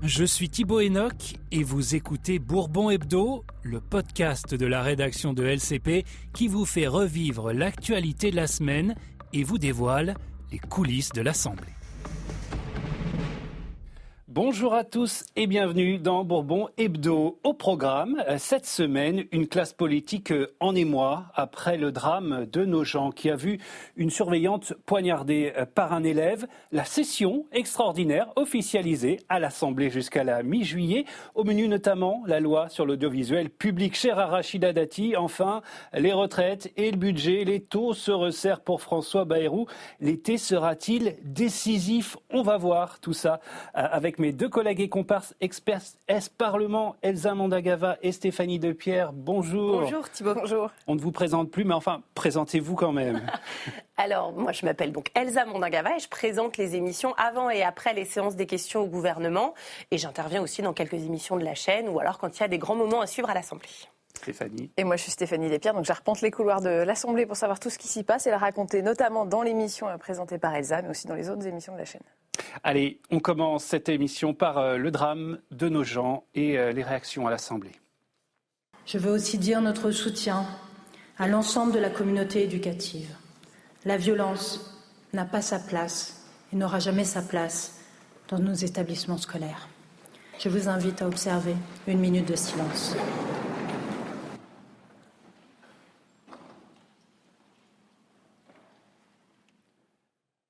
Je suis Thibaut Enoch et vous écoutez Bourbon Hebdo, le podcast de la rédaction de LCP qui vous fait revivre l'actualité de la semaine et vous dévoile les coulisses de l'Assemblée. Bonjour à tous et bienvenue dans Bourbon Hebdo. Au programme, cette semaine, une classe politique en émoi après le drame de Nogent qui a vu une surveillante poignardée par un élève. La session extraordinaire officialisée à l'Assemblée jusqu'à la mi-juillet. Au menu notamment la loi sur l'audiovisuel public chère à Rachida Dati. Enfin, les retraites et le budget. Les taux se resserrent pour François Bayrou. L'été sera-t-il décisif ? On va voir tout ça avec mes deux collègues et comparses experts S-Parlement, Elsa Mondagava et Stéphanie Depierre. Bonjour. Bonjour Thibaut. Bonjour. On ne vous présente plus, mais enfin, présentez-vous quand même. Alors, moi je m'appelle donc Elsa Mondagava et je présente les émissions avant et après les séances des questions au gouvernement. Et j'interviens aussi dans quelques émissions de la chaîne ou alors quand il y a des grands moments à suivre à l'Assemblée. Stéphanie. Et moi je suis Stéphanie Despierres, donc j'arpente les couloirs de l'Assemblée pour savoir tout ce qui s'y passe et la raconter notamment dans l'émission présentée par Elsa, mais aussi dans les autres émissions de la chaîne. Allez, on commence cette émission par le drame de Nogent et les réactions à l'Assemblée. Je veux aussi dire notre soutien à l'ensemble de la communauté éducative. La violence n'a pas sa place et n'aura jamais sa place dans nos établissements scolaires. Je vous invite à observer une minute de silence.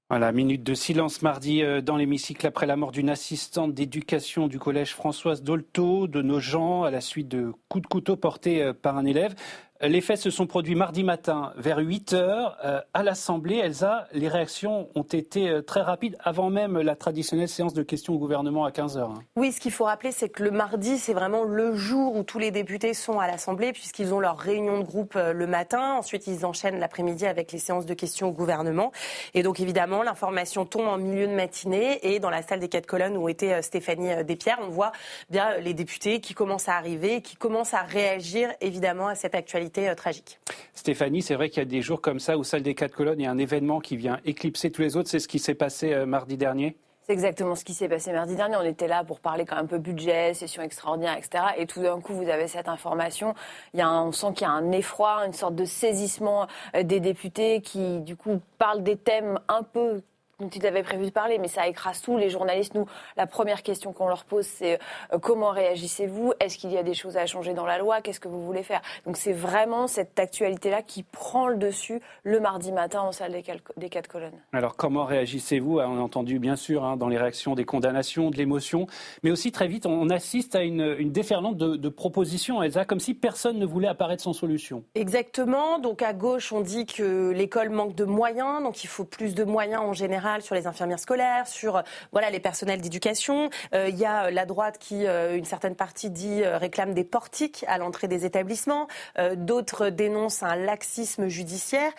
Voilà, minute de silence mardi dans l'hémicycle après la mort d'une assistante d'éducation du collège Françoise Dolto de Nogent à la suite de coups de couteau portés par un élève. Les faits se sont produits mardi matin vers 8h à l'Assemblée. Elsa, les réactions ont été très rapides avant même la traditionnelle séance de questions au gouvernement à 15h. Oui, ce qu'il faut rappeler, c'est que le mardi, c'est vraiment le jour où tous les députés sont à l'Assemblée puisqu'ils ont leur réunion de groupe le matin. Ensuite, ils enchaînent l'après-midi avec les séances de questions au gouvernement. Et donc, évidemment, l'information tombe en milieu de matinée. Et dans la salle des 4 colonnes où était Stéphanie Despierres, on voit bien les députés qui commencent à arriver, qui commencent à réagir, évidemment, à cette actualité tragique. Stéphanie, c'est vrai qu'il y a des jours comme ça où salle des 4 colonnes, il y a un événement qui vient éclipser tous les autres. C'est ce qui s'est passé mardi dernier ? C'est exactement ce qui s'est passé mardi dernier. On était là pour parler quand même un peu budget, session extraordinaire, etc. Et tout d'un coup, vous avez cette information. On sent qu'il y a un effroi, une sorte de saisissement des députés qui, du coup, parlent des thèmes un peu dont ils avaient prévu de parler, mais ça écrase tout. Les journalistes, nous, la première question qu'on leur pose, c'est comment réagissez-vous ? Est-ce qu'il y a des choses à changer dans la loi ? Qu'est-ce que vous voulez faire ? Donc c'est vraiment cette actualité-là qui prend le dessus le mardi matin en salle des 4 colonnes. Alors comment réagissez-vous ? On a entendu bien sûr dans les réactions des condamnations, de l'émotion, mais aussi très vite on assiste à une déferlante de propositions, Elsa, comme si personne ne voulait apparaître sans solution. Exactement. Donc à gauche, on dit que l'école manque de moyens, donc il faut plus de moyens en général sur les infirmières scolaires, sur les personnels d'éducation. Il y a la droite qui, une certaine partie dit, réclame des portiques à l'entrée des établissements. D'autres dénoncent un laxisme judiciaire.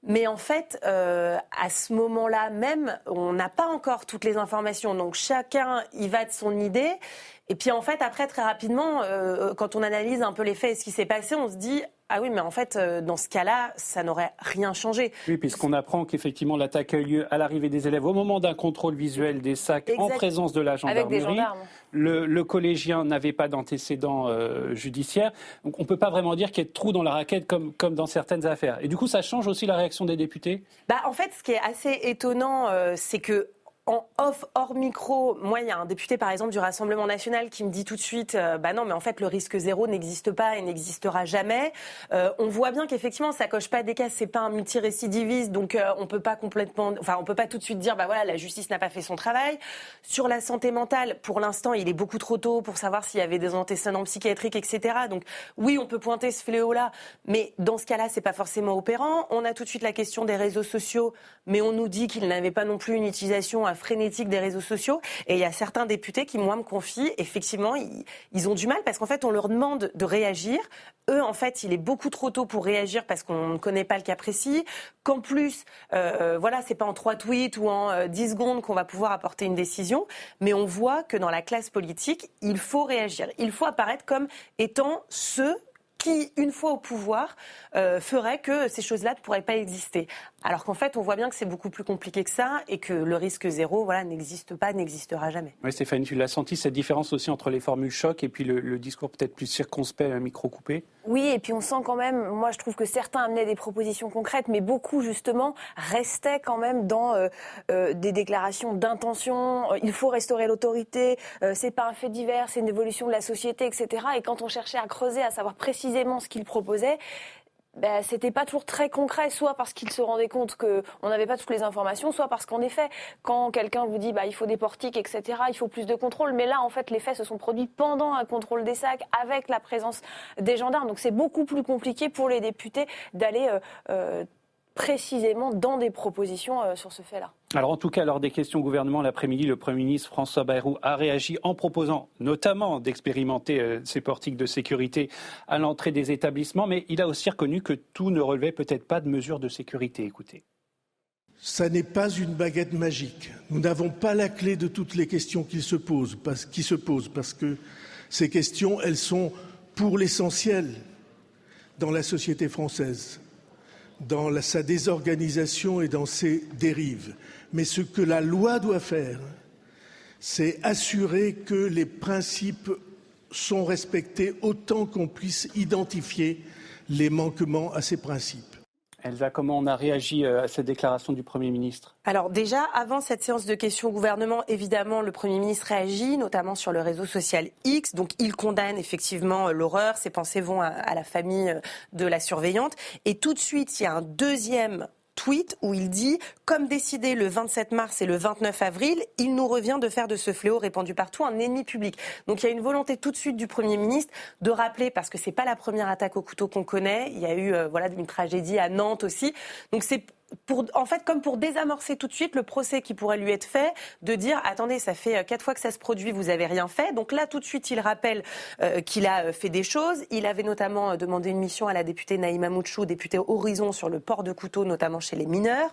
Mais en fait, à ce moment-là même, on n'a pas encore toutes les informations. Donc chacun y va de son idée. Et puis en fait, après, très rapidement, quand on analyse un peu les faits et ce qui s'est passé, on se dit « Ah oui, mais en fait, dans ce cas-là, ça n'aurait rien changé. » Oui, puisqu'on apprend qu'effectivement l'attaque a eu lieu à l'arrivée des élèves au moment d'un contrôle visuel des sacs en présence de la gendarmerie. Avec des gendarmes. Le collégien n'avait pas d'antécédents judiciaires. Donc on ne peut pas vraiment dire qu'il y ait de trous dans la raquette comme dans certaines affaires. Et du coup, ça change aussi la réaction des députés ? En fait, ce qui est assez étonnant, c'est que en off, hors micro, moi, il y a un député, par exemple, du Rassemblement national qui me dit tout de suite non, mais en fait, le risque zéro n'existe pas et n'existera jamais. On voit bien qu'effectivement, ça coche pas des cases, c'est pas un multirécidiviste, donc on peut pas tout de suite dire la justice n'a pas fait son travail. Sur la santé mentale, pour l'instant, il est beaucoup trop tôt pour savoir s'il y avait des antécédents psychiatriques, etc. Donc oui, on peut pointer ce fléau-là, mais dans ce cas-là, c'est pas forcément opérant. On a tout de suite la question des réseaux sociaux, mais on nous dit qu'ils n'avaient pas non plus une utilisation frénétique des réseaux sociaux. Et il y a certains députés qui, moi, me confient, effectivement, ils ont du mal parce qu'en fait, on leur demande de réagir. Eux, en fait, il est beaucoup trop tôt pour réagir parce qu'on ne connaît pas le cas précis. Qu'en plus, c'est pas en 3 tweets ou en 10 secondes qu'on va pouvoir apporter une décision. Mais on voit que dans la classe politique, il faut réagir. Il faut apparaître comme étant ceux qui, une fois au pouvoir, ferait que ces choses-là ne pourraient pas exister. Alors qu'en fait, on voit bien que c'est beaucoup plus compliqué que ça et que le risque zéro n'existe pas, n'existera jamais. Oui, Stéphanie, tu l'as senti, cette différence aussi entre les formules choc et puis le discours peut-être plus circonspect, micro-coupé? Oui, et puis on sent quand même, moi je trouve que certains amenaient des propositions concrètes, mais beaucoup justement restaient quand même dans des déclarations d'intention. Il faut restaurer l'autorité, c'est pas un fait divers, c'est une évolution de la société, etc. Et quand on cherchait à creuser, à savoir précisément ce qu'ils proposaient, c'était pas toujours très concret, soit parce qu'ils se rendaient compte qu'on n'avait pas toutes les informations, soit parce qu'en effet, quand quelqu'un vous dit il faut des portiques, etc., il faut plus de contrôle, mais là, en fait, les faits se sont produits pendant un contrôle des sacs, avec la présence des gendarmes. Donc c'est beaucoup plus compliqué pour les députés d'aller précisément dans des propositions sur ce fait-là. Alors en tout cas, lors des questions au gouvernement l'après-midi, le Premier ministre François Bayrou a réagi en proposant notamment d'expérimenter ces portiques de sécurité à l'entrée des établissements, mais il a aussi reconnu que tout ne relevait peut-être pas de mesures de sécurité. Écoutez. Ça n'est pas une baguette magique. Nous n'avons pas la clé de toutes les questions qui se posent, parce que ces questions, elles sont pour l'essentiel dans la société française, dans sa désorganisation et dans ses dérives. Mais ce que la loi doit faire, c'est assurer que les principes sont respectés autant qu'on puisse identifier les manquements à ces principes. Elsa, comment on a réagi à cette déclaration du Premier ministre ? Alors déjà, avant cette séance de questions au gouvernement, évidemment, le Premier ministre réagit, notamment sur le réseau social X. Donc il condamne effectivement l'horreur, ses pensées vont à la famille de la surveillante. Et tout de suite, il y a un deuxième tweet où il dit « Comme décidé le 27 mars et le 29 avril, il nous revient de faire de ce fléau répandu partout un ennemi public. » Donc il y a une volonté tout de suite du Premier ministre de rappeler, parce que c'est pas la première attaque au couteau qu'on connaît, il y a eu une tragédie à Nantes aussi. Donc c'est comme pour désamorcer tout de suite le procès qui pourrait lui être fait, de dire « Attendez, ça fait 4 fois que ça se produit, vous avez rien fait. » Donc là, tout de suite, il rappelle qu'il a fait des choses. Il avait notamment demandé une mission à la députée Naïma Moutchou, députée Horizon, sur le port de couteaux, notamment chez les mineurs.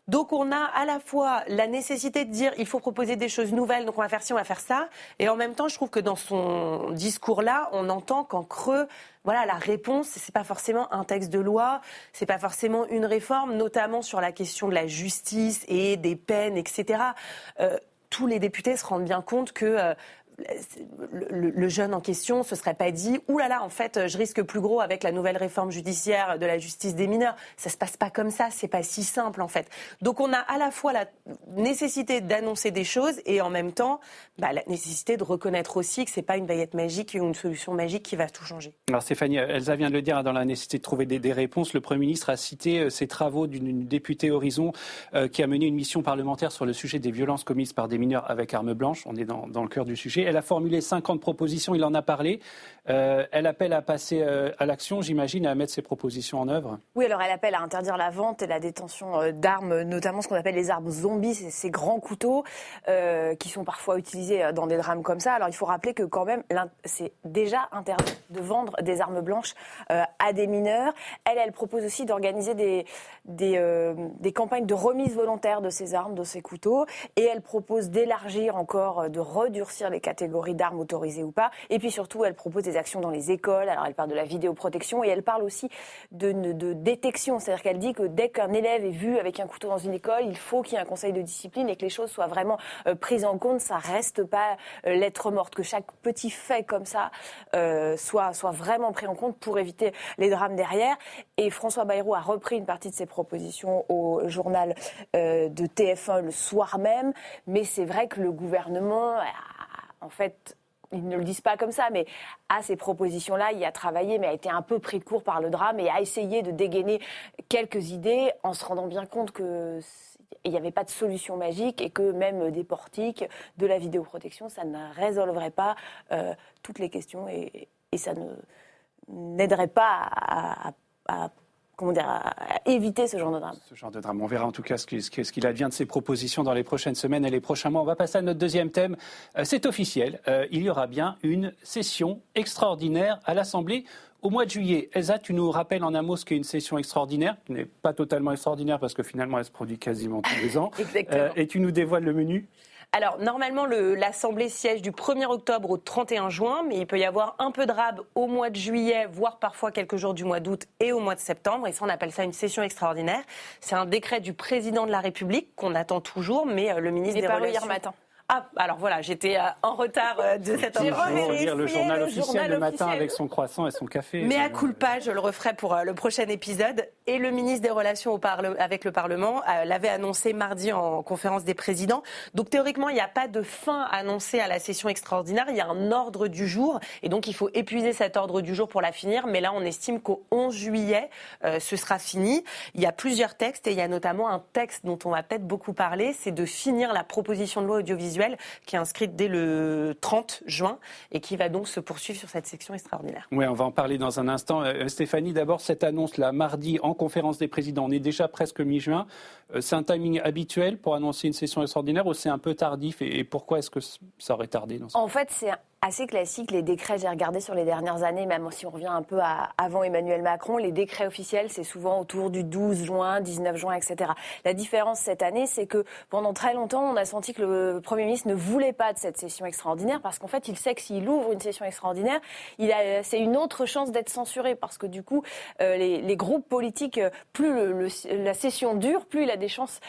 Donc on a à la fois la nécessité de dire il faut proposer des choses nouvelles, donc on va faire ci, on va faire ça. Et en même temps, je trouve que dans son discours-là, on entend qu'en creux, la réponse, c'est pas forcément un texte de loi, c'est pas forcément une réforme, notamment sur la question de la justice et des peines, etc. Tous les députés se rendent bien compte que le jeune en question se serait pas dit « Ouh là là, en fait, je risque plus gros avec la nouvelle réforme judiciaire de la justice des mineurs ». Ça se passe pas comme ça, c'est pas si simple en fait. Donc on a à la fois la nécessité d'annoncer des choses et en même temps la nécessité de reconnaître aussi que c'est pas une baguette magique ou une solution magique qui va tout changer. Alors Stéphanie, Elsa vient de le dire, dans la nécessité de trouver des réponses, le Premier ministre a cité ces travaux d'une députée Horizon qui a mené une mission parlementaire sur le sujet des violences commises par des mineurs avec arme blanche. On est dans le cœur du sujet. Elle a formulé 50 propositions, il en a parlé. Elle appelle à passer à l'action, j'imagine, à mettre ses propositions en œuvre. Oui, alors elle appelle à interdire la vente et la détention d'armes, notamment ce qu'on appelle les armes zombies, ces grands couteaux qui sont parfois utilisés dans des drames comme ça. Alors il faut rappeler que quand même, c'est déjà interdit de vendre des armes blanches à des mineurs. Elle propose aussi d'organiser des campagnes de remise volontaire de ces armes, de ces couteaux. Et elle propose d'élargir encore, de redurcir les catégories d'armes autorisées ou pas. Et puis surtout, elle propose des actions dans les écoles. Alors elle parle de la vidéoprotection et elle parle aussi de détection. C'est-à-dire qu'elle dit que dès qu'un élève est vu avec un couteau dans une école, il faut qu'il y ait un conseil de discipline et que les choses soient vraiment prises en compte. Ça reste pas lettre morte, que chaque petit fait comme ça soit vraiment pris en compte pour éviter les drames derrière. Et François Bayrou a repris une partie de ses propositions au journal de TF1 le soir même. Mais c'est vrai que le gouvernement, en fait, ils ne le disent pas comme ça, mais à ces propositions-là, il a travaillé, mais a été un peu pris de court par le drame et a essayé de dégainer quelques idées en se rendant bien compte qu'il n'y avait pas de solution magique et que même des portiques, de la vidéoprotection, ça ne résolverait pas toutes les questions et ça n'aiderait pas à éviter ce genre de drame. Ce genre de drame. On verra en tout cas ce qu'il advient de ces propositions dans les prochaines semaines et les prochains mois. On va passer à notre deuxième thème. C'est officiel. Il y aura bien une session extraordinaire à l'Assemblée au mois de juillet. Elsa, tu nous rappelles en un mot ce qu'est une session extraordinaire, qui n'est pas totalement extraordinaire parce que finalement elle se produit quasiment tous les ans. Exactement. Et tu nous dévoiles le menu. Alors, normalement, l'Assemblée siège du 1er octobre au 31 juin, mais il peut y avoir un peu de rab au mois de juillet, voire parfois quelques jours du mois d'août et au mois de septembre. Et ça, on appelle ça une session extraordinaire. C'est un décret du président de la République qu'on attend toujours, mais le ministre des Relations... hier matin. Ah, alors voilà, j'étais en retard de cette J'ai information. lire le journal officiel le matin avec son croissant et son café. Mais à culpa, je le referai pour le prochain épisode. Et le ministre des Relations avec le Parlement l'avait annoncé mardi en conférence des présidents. Donc théoriquement, il n'y a pas de fin annoncée à la session extraordinaire. Il y a un ordre du jour. Et donc il faut épuiser cet ordre du jour pour la finir. Mais là, on estime qu'au 11 juillet, ce sera fini. Il y a plusieurs textes et il y a notamment un texte dont on va peut-être beaucoup parler. C'est de finir la proposition de loi audiovisuelle qui est inscrite dès le 30 juin et qui va donc se poursuivre sur cette section extraordinaire. Oui, on va en parler dans un instant. Stéphanie, d'abord, cette annonce-là, mardi, en conférence des présidents, on est déjà presque mi-juin. C'est un timing habituel pour annoncer une session extraordinaire ou c'est un peu tardif et pourquoi est-ce que ça aurait tardé dans ce En fait, c'est assez classique. Les décrets, j'ai regardé sur les dernières années, même si on revient un peu avant Emmanuel Macron, les décrets officiels, c'est souvent autour du 12 juin, 19 juin, etc. La différence cette année, c'est que pendant très longtemps, on a senti que le Premier ministre ne voulait pas de cette session extraordinaire parce qu'en fait, il sait que s'il ouvre une session extraordinaire, c'est une autre chance d'être censuré parce que du coup, les groupes politiques, plus la session dure, plus il a des chances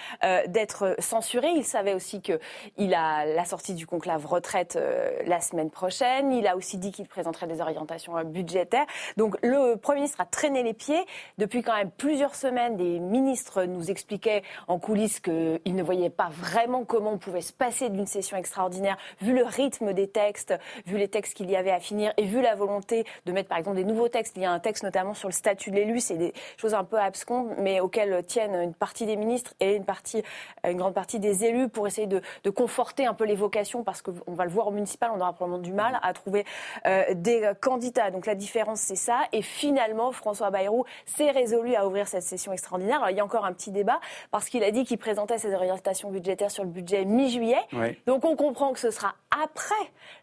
d'être censuré. Il savait aussi qu'il a la sortie du conclave retraite la semaine prochaine. Il a aussi dit qu'il présenterait des orientations budgétaires. Donc le Premier ministre a traîné les pieds. Depuis quand même plusieurs semaines, des ministres nous expliquaient en coulisses qu'ils ne voyaient pas vraiment comment on pouvait se passer d'une session extraordinaire, vu le rythme des textes, vu les textes qu'il y avait à finir et vu la volonté de mettre par exemple des nouveaux textes. Il y a un texte notamment sur le statut de l'élu, c'est des choses un peu abscondes, mais auxquelles tiennent une partie des ministres et une grande partie des élus pour essayer de conforter un peu les vocations, parce qu'on va le voir au municipal, on aura probablement du mal à trouver des candidats. Donc la différence, c'est ça. Et finalement, François Bayrou s'est résolu à ouvrir cette session extraordinaire. Alors il y a encore un petit débat, parce qu'il a dit qu'il présentait ses orientations budgétaires sur le budget mi-juillet. Oui. Donc on comprend que ce sera après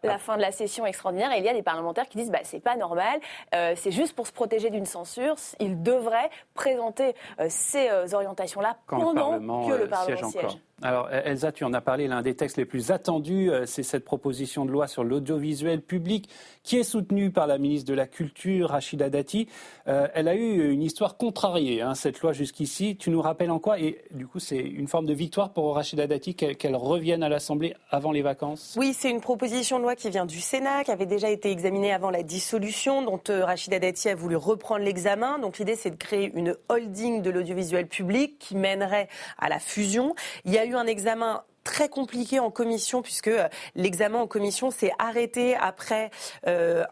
la fin de la session extraordinaire. Et il y a des parlementaires qui disent c'est pas normal, c'est juste pour se protéger d'une censure. Il devrait présenter ces orientations-là pendant que le Parlement siège. Alors Elsa, tu en as parlé, l'un des textes les plus attendus, c'est cette proposition de loi sur l'audiovisuel public qui est soutenue par la ministre de la Culture, Rachida Dati. Elle a eu une histoire contrariée, cette loi jusqu'ici. Tu nous rappelles en quoi? Et du coup, c'est une forme de victoire pour Rachida Dati qu'elle revienne à l'Assemblée avant les vacances? Oui, c'est une proposition de loi qui vient du Sénat, qui avait déjà été examinée avant la dissolution, dont Rachida Dati a voulu reprendre l'examen. Donc l'idée, c'est de créer une holding de l'audiovisuel public qui mènerait à la fusion. Il y a eu un examen très compliqué en commission, puisque l'examen en commission s'est arrêté après une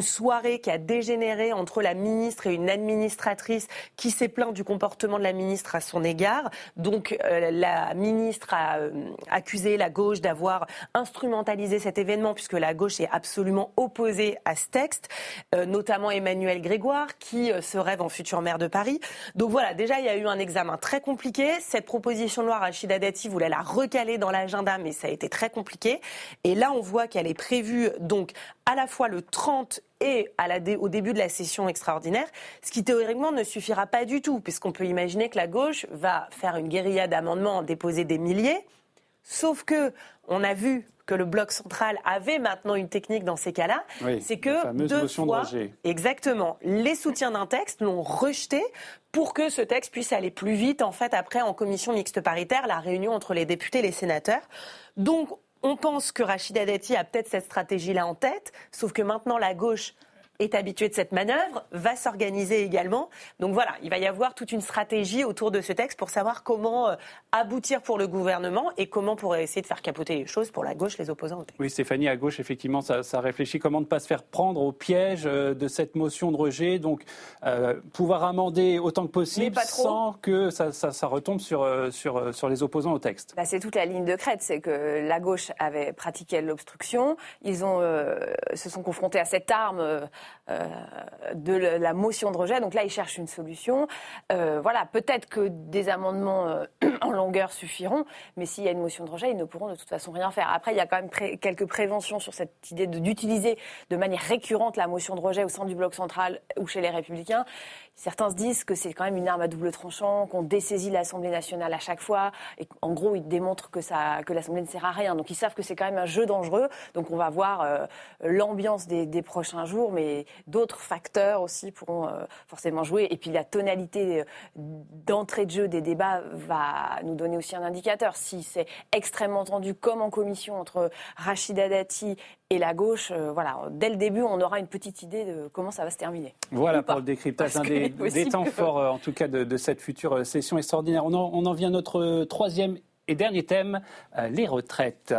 soirée qui a dégénéré entre la ministre et une administratrice qui s'est plaint du comportement de la ministre à son égard. Donc la ministre a accusé la gauche d'avoir instrumentalisé cet événement, puisque la gauche est absolument opposée à ce texte, notamment Emmanuel Grégoire, qui se rêve en futur maire de Paris. Donc voilà, déjà il y a eu un examen très compliqué. Cette proposition de loi, Rachida Dati voulait la recaler dans l'agenda, mais ça a été très compliqué. Et là, on voit qu'elle est prévue donc à la fois le 30 et au début de la session extraordinaire, ce qui théoriquement ne suffira pas du tout, puisqu'on peut imaginer que la gauche va faire une guérilla d'amendements, déposer des milliers, sauf que on a vu que le bloc central avait maintenant une technique dans ces cas-là, oui, c'est que deux fois, exactement, les soutiens d'un texte l'ont rejeté pour que ce texte puisse aller plus vite, en fait, après en commission mixte paritaire, la réunion entre les députés et les sénateurs. Donc, on pense que Rachida Dati a peut-être cette stratégie-là en tête, sauf que maintenant la gauche est habituée de cette manœuvre, va s'organiser également. Donc voilà, il va y avoir toute une stratégie autour de ce texte pour savoir comment aboutir pour le gouvernement et comment pour essayer de faire capoter les choses pour la gauche, les opposants au texte. Oui, Stéphanie, à gauche, effectivement, ça réfléchit comment ne pas se faire prendre au piège de cette motion de rejet, donc pouvoir amender autant que possible sans que ça retombe sur les opposants au texte. C'est toute la ligne de crête, c'est que la gauche avait pratiqué l'obstruction, ils se sont confrontés à cette arme de la motion de rejet. Donc là, ils cherchent une solution. Voilà, peut-être que des amendements en longueur suffiront, mais s'il y a une motion de rejet, ils ne pourront de toute façon rien faire. Après, il y a quand même quelques préventions sur cette idée d'utiliser de manière récurrente la motion de rejet au sein du bloc central ou chez les Républicains. Certains se disent que c'est quand même une arme à double tranchant, qu'on dessaisit l'Assemblée nationale à chaque fois, et en gros, ils démontrent que l'Assemblée ne sert à rien. Donc ils savent que c'est quand même un jeu dangereux. Donc on va voir l'ambiance des prochains jours, mais d'autres facteurs aussi pourront forcément jouer. Et puis la tonalité d'entrée de jeu des débats va nous donner aussi un indicateur. Si c'est extrêmement tendu, comme en commission entre Rachida Dati et la gauche, voilà, dès le début, on aura une petite idée de comment ça va se terminer. Voilà pour le décryptage des temps forts, en tout cas, de cette future session extraordinaire. On en vient à notre troisième et dernier thème, les retraites.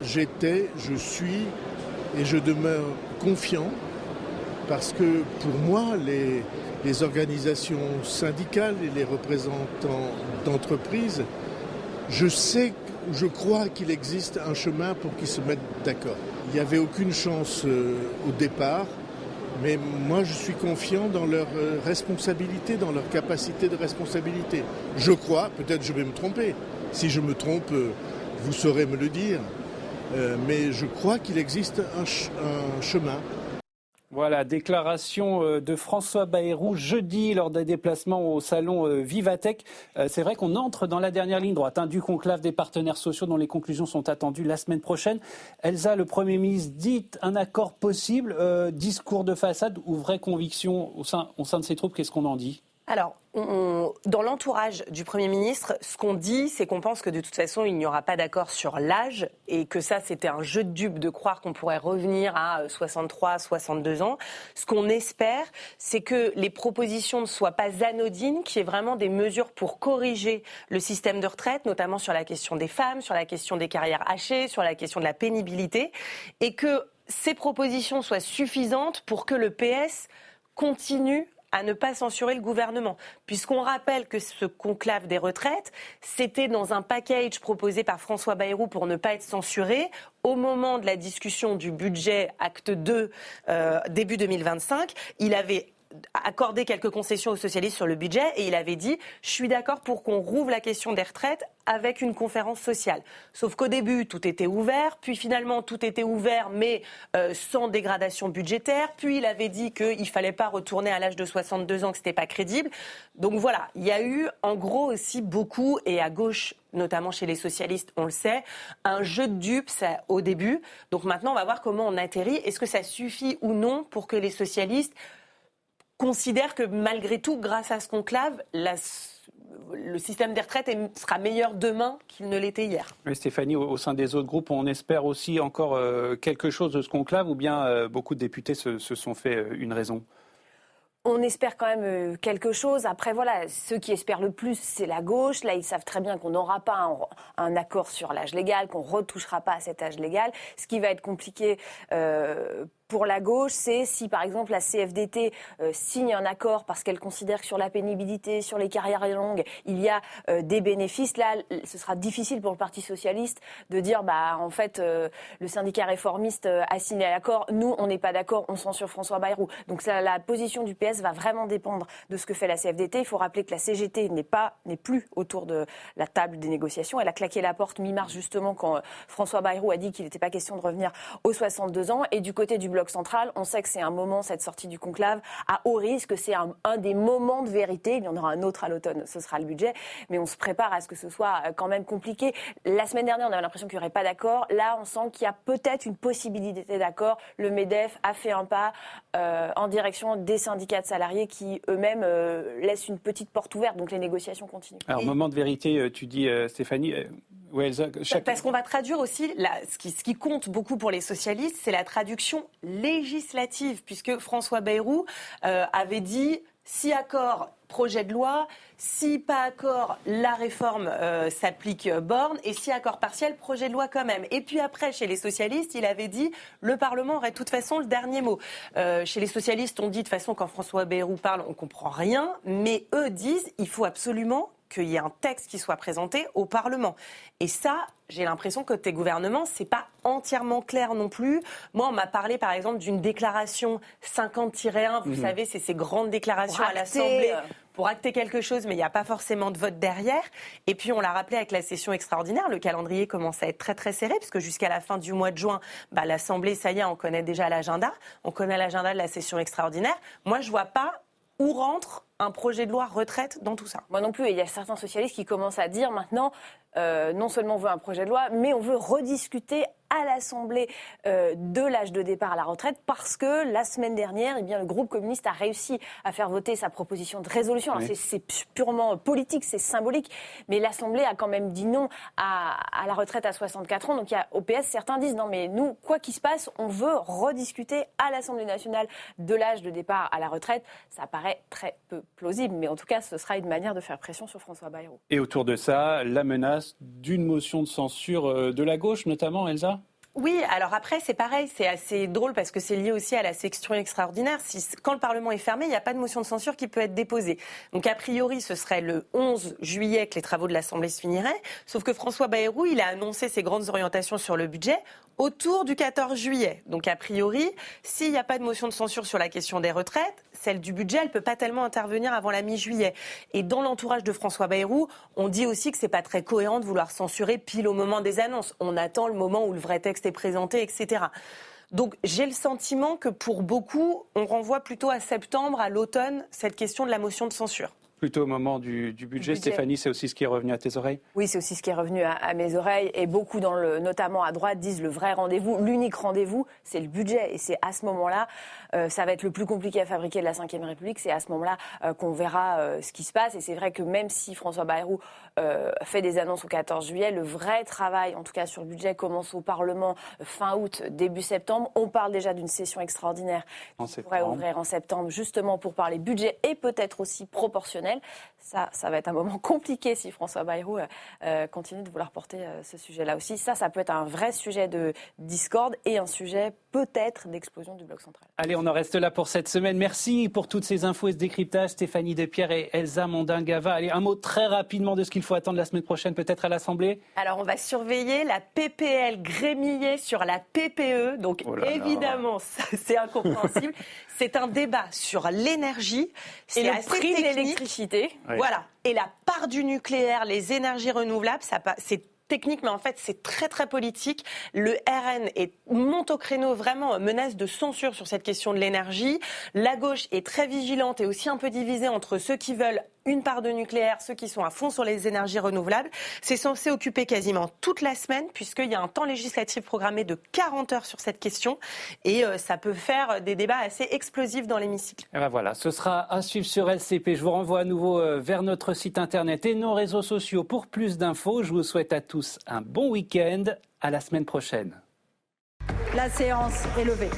J'étais, je suis et je demeure confiant parce que pour moi, les organisations syndicales et les représentants d'entreprises, je crois qu'il existe un chemin pour qu'ils se mettent d'accord. Il n'y avait aucune chance au départ, mais moi je suis confiant dans leur responsabilité, dans leur capacité de responsabilité. Je crois, peut-être je vais me tromper. Si je me trompe, vous saurez me le dire. Mais je crois qu'il existe un chemin. Voilà, déclaration de François Bayrou jeudi lors d'un déplacement au salon Vivatech. C'est vrai qu'on entre dans la dernière ligne droite du conclave des partenaires sociaux dont les conclusions sont attendues la semaine prochaine. Elsa, le Premier ministre, dit un accord possible, discours de façade ou vraie conviction au sein de ses troupes, qu'est-ce qu'on en dit ? Alors, dans l'entourage du Premier ministre, ce qu'on dit, c'est qu'on pense que de toute façon, il n'y aura pas d'accord sur l'âge et que ça, c'était un jeu de dupes de croire qu'on pourrait revenir à 63, 62 ans. Ce qu'on espère, c'est que les propositions ne soient pas anodines, qu'il y ait vraiment des mesures pour corriger le système de retraite, notamment sur la question des femmes, sur la question des carrières hachées, sur la question de la pénibilité, et que ces propositions soient suffisantes pour que le PS continue à ne pas censurer le gouvernement. Puisqu'on rappelle que ce conclave des retraites, c'était dans un package proposé par François Bayrou pour ne pas être censuré au moment de la discussion du budget acte 2 début 2025. Il avait accordé quelques concessions aux socialistes sur le budget et il avait dit « Je suis d'accord pour qu'on rouvre la question des retraites avec une conférence sociale ». Sauf qu'au début, tout était ouvert, puis finalement, tout était ouvert, mais sans dégradation budgétaire. Puis il avait dit qu'il ne fallait pas retourner à l'âge de 62 ans, que ce n'était pas crédible. Donc voilà, il y a eu en gros aussi beaucoup, et à gauche, notamment chez les socialistes, on le sait, un jeu de dupes au début. Donc maintenant, on va voir comment on atterrit. Est-ce que ça suffit ou non pour que les socialistes considère que malgré tout, grâce à ce conclave, le système des retraites sera meilleur demain qu'il ne l'était hier. Oui, Stéphanie, au sein des autres groupes, on espère aussi encore quelque chose de ce conclave ou bien beaucoup de députés se sont fait une raison ? On espère quand même quelque chose. Après, voilà, ceux qui espèrent le plus, c'est la gauche. Là, ils savent très bien qu'on n'aura pas un accord sur l'âge légal, qu'on ne retouchera pas à cet âge légal. Ce qui va être compliqué pour la gauche, c'est si, par exemple, la CFDT signe un accord parce qu'elle considère que sur la pénibilité, sur les carrières longues, il y a des bénéfices. Là, ce sera difficile pour le Parti socialiste de dire, en fait, le syndicat réformiste a signé l'accord. Nous, on n'est pas d'accord, on censure François Bayrou. Donc, la position du PS va vraiment dépendre de ce que fait la CFDT. Il faut rappeler que la CGT n'est plus autour de la table des négociations. Elle a claqué la porte mi-mars, justement, quand François Bayrou a dit qu'il n'était pas question de revenir aux 62 ans. Et du côté du bloc central, on sait que c'est un moment, cette sortie du conclave, à haut risque. C'est un des moments de vérité. Il y en aura un autre à l'automne, ce sera le budget. Mais on se prépare à ce que ce soit quand même compliqué. La semaine dernière, on avait l'impression qu'il n'y aurait pas d'accord. Là, on sent qu'il y a peut-être une possibilité d'accord. Le MEDEF a fait un pas en direction des syndicats de salariés qui eux-mêmes laissent une petite porte ouverte. Donc les négociations continuent. Alors, moment de vérité, tu dis, Stéphanie. Ouais, Elsa, Parce qu'on va traduire aussi, ce qui compte beaucoup pour les socialistes, c'est la traduction législative, puisque François Bayrou avait dit, si accord, projet de loi, si pas accord, la réforme s'applique Borne, et si accord partiel, projet de loi quand même. Et puis après, chez les socialistes, il avait dit, le Parlement aurait de toute façon le dernier mot. Chez les socialistes, on dit de toute façon, quand François Bayrou parle, on comprend rien, mais eux disent, il faut absolument qu'il y ait un texte qui soit présenté au Parlement. Et ça, j'ai l'impression que côté gouvernement, c'est pas entièrement clair non plus. Moi, on m'a parlé par exemple d'une déclaration 50-1, vous savez, c'est ces grandes déclarations à l'Assemblée pour acter quelque chose, mais il n'y a pas forcément de vote derrière. Et puis, on l'a rappelé avec la session extraordinaire, le calendrier commence à être très très serré, puisque jusqu'à la fin du mois de juin, l'Assemblée, ça y est, on connaît déjà l'agenda. On connaît l'agenda de la session extraordinaire. Moi, je vois pas où rentre un projet de loi retraite dans tout ça. Moi non plus, et il y a certains socialistes qui commencent à dire maintenant, non seulement on veut un projet de loi, mais on veut rediscuter à l'Assemblée de l'âge de départ à la retraite, parce que la semaine dernière, le groupe communiste a réussi à faire voter sa proposition de résolution. Alors c'est purement politique, c'est symbolique, mais l'Assemblée a quand même dit non à la retraite à 64 ans. Donc au PS, certains disent non, mais nous, quoi qu'il se passe, on veut rediscuter à l'Assemblée nationale de l'âge de départ à la retraite. Ça paraît très peu plausible, mais en tout cas, ce sera une manière de faire pression sur François Bayrou. Et autour de ça, la menace d'une motion de censure de la gauche, notamment, Elsa ? Oui, alors après, c'est pareil, c'est assez drôle parce que c'est lié aussi à la section extraordinaire. Quand le Parlement est fermé, il n'y a pas de motion de censure qui peut être déposée. Donc a priori, ce serait le 11 juillet que les travaux de l'Assemblée se finiraient. Sauf que François Bayrou, il a annoncé ses grandes orientations sur le budget autour du 14 juillet. Donc a priori, s'il n'y a pas de motion de censure sur la question des retraites, celle du budget, elle ne peut pas tellement intervenir avant la mi-juillet. Et dans l'entourage de François Bayrou, on dit aussi que ce n'est pas très cohérent de vouloir censurer pile au moment des annonces. On attend le moment où le vrai texte est présenté, etc. Donc j'ai le sentiment que pour beaucoup, on renvoie plutôt à septembre, à l'automne, cette question de la motion de censure. Plutôt au moment du budget. Stéphanie, c'est aussi ce qui est revenu à tes oreilles ? Oui, c'est aussi ce qui est revenu à mes oreilles. Et beaucoup, notamment à droite, disent le vrai rendez-vous, l'unique rendez-vous, c'est le budget. Et c'est à ce moment-là, ça va être le plus compliqué à fabriquer de la Ve République. C'est à ce moment-là qu'on verra ce qui se passe. Et c'est vrai que même si François Bayrou fait des annonces au 14 juillet, le vrai travail, en tout cas sur le budget, commence au Parlement fin août, début septembre. On parle déjà d'une session extraordinaire qui pourrait ouvrir en septembre, justement pour parler budget et peut-être aussi proportionnel. Ça va être un moment compliqué si François Bayrou continue de vouloir porter ce sujet-là aussi. Ça peut être un vrai sujet de discorde et un sujet peut-être d'explosion du bloc central. Allez, on en reste là pour cette semaine. Merci pour toutes ces infos et ce décryptage, Stéphanie Despierre et Elsa Mondin-Gava. Allez, un mot très rapidement de ce qu'il faut attendre la semaine prochaine, peut-être à l'Assemblée. Alors, on va surveiller la PPL grémillée sur la PPE. Donc, évidemment, ça, c'est incompréhensible. C'est un débat sur l'énergie. C'est le prix de l'électricité. Oui. Voilà. Et la part du nucléaire, les énergies renouvelables, c'est technique, mais en fait, c'est très, très politique. Le RN monte au créneau, vraiment menace de censure sur cette question de l'énergie. La gauche est très vigilante et aussi un peu divisée entre ceux qui veulent une part de nucléaire, ceux qui sont à fond sur les énergies renouvelables. C'est censé occuper quasiment toute la semaine, puisqu'il y a un temps législatif programmé de 40 heures sur cette question. Et ça peut faire des débats assez explosifs dans l'hémicycle. Et ben voilà, ce sera à suivre sur LCP. Je vous renvoie à nouveau vers notre site internet et nos réseaux sociaux pour plus d'infos. Je vous souhaite à tous un bon week-end. À la semaine prochaine. La séance est levée.